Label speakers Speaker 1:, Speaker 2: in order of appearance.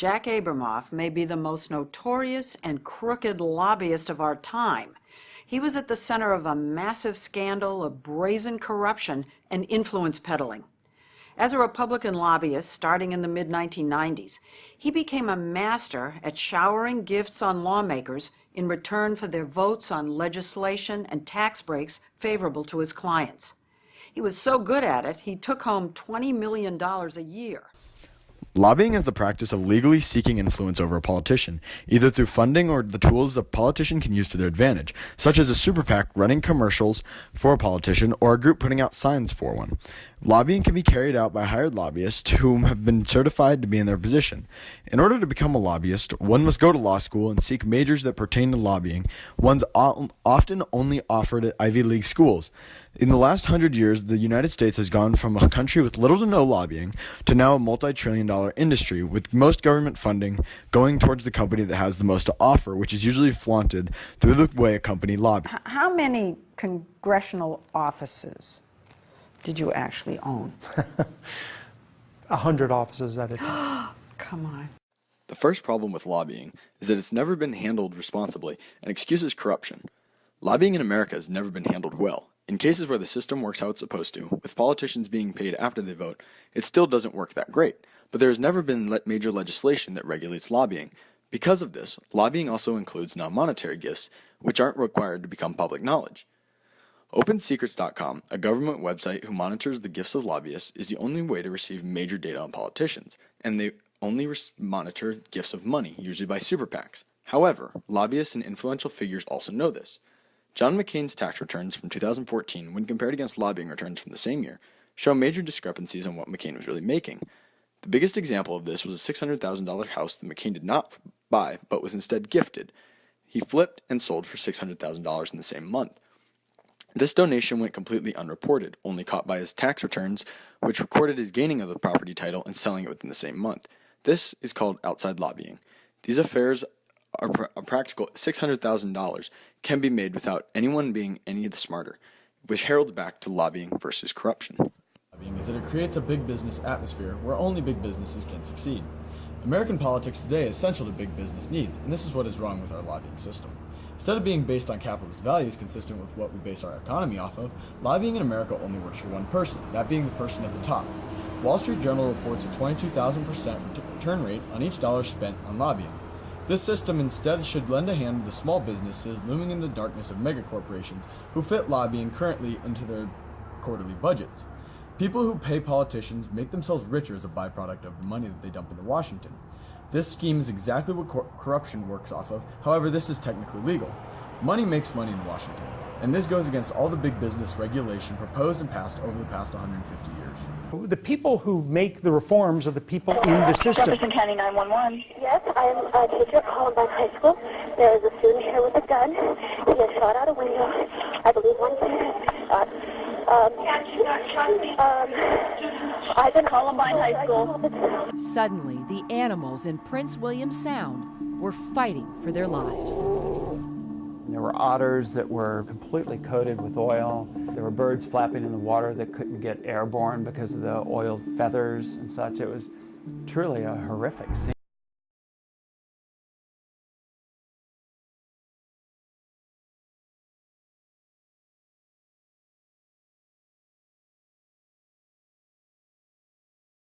Speaker 1: Jack Abramoff may be the most notorious and crooked lobbyist of our time. He was at the center of a massive scandal of brazen corruption and influence peddling. As a Republican lobbyist starting in the mid-1990s, he became a master at showering gifts on lawmakers in return for their votes on legislation and tax breaks favorable to his clients. He was so good at it, he took home $20 million a year.
Speaker 2: Lobbying is the practice of legally seeking influence over a politician, either through funding or the tools a politician can use to their advantage, such as a super PAC running commercials for a politician or a group putting out signs for one. Lobbying can be carried out by hired lobbyists who have been certified to be in their position. In order to become a lobbyist, one must go to law school and seek majors that pertain to lobbying. One's often only offered at Ivy League schools. In the last 100 years, the United States has gone from a country with little to no lobbying to now a multi-trillion-dollar industry, with most government funding going towards the company that has the most to offer, which is usually flaunted through the way a company lobbies.
Speaker 1: How many congressional offices did you actually own?
Speaker 3: 100 offices at a time.
Speaker 1: Come on.
Speaker 2: The first problem with lobbying is that it's never been handled responsibly and excuses corruption. Lobbying in America has never been handled well. In cases where the system works how it's supposed to, with politicians being paid after they vote, it still doesn't work that great. But there has never been major legislation that regulates lobbying. Because of this, lobbying also includes non-monetary gifts, which aren't required to become public knowledge. OpenSecrets.com, a government website who monitors the gifts of lobbyists, is the only way to receive major data on politicians, and they only monitor gifts of money, usually by super PACs. However, lobbyists and influential figures also know this. John McCain's tax returns from 2014, when compared against lobbying returns from the same year, show major discrepancies on what McCain was really making. The biggest example of this was a $600,000 house that McCain did not buy, but was instead gifted. He flipped and sold for $600,000 in the same month. This donation went completely unreported, only caught by his tax returns, which recorded his gaining of the property title and selling it within the same month. This is called outside lobbying. These affairs are a practical $600,000 can be made without anyone being any the smarter, which heralds back to lobbying versus corruption.
Speaker 4: Lobbying is that it creates a big business atmosphere where only big businesses can succeed. American politics today is essential to big business needs, and this is what is wrong with our lobbying system. Instead of being based on capitalist values consistent with what we base our economy off of, lobbying in America only works for one person, that being the person at the top. Wall Street Journal reports a 22,000% return rate on each dollar spent on lobbying. This system instead should lend a hand to the small businesses looming in the darkness of megacorporations who fit lobbying currently into their quarterly budgets. People who pay politicians make themselves richer as a byproduct of the money that they dump into Washington. This scheme is exactly what corruption works off of, however this is technically legal. Money makes money in Washington, and this goes against all the big business regulation proposed and passed over the past 150 years.
Speaker 3: The people who make the reforms are the people in the system.
Speaker 5: Jefferson County 911. Yes, I am a teacher at Columbine High School. There is a student here with a gun. He has shot out a window. I believe one I've been Columbine High School.
Speaker 6: Suddenly, the animals in Prince William Sound were fighting for their lives.
Speaker 7: There were otters that were completely coated with oil. There were birds flapping in the water that couldn't get airborne because of the oiled feathers and such. It was truly a horrific scene.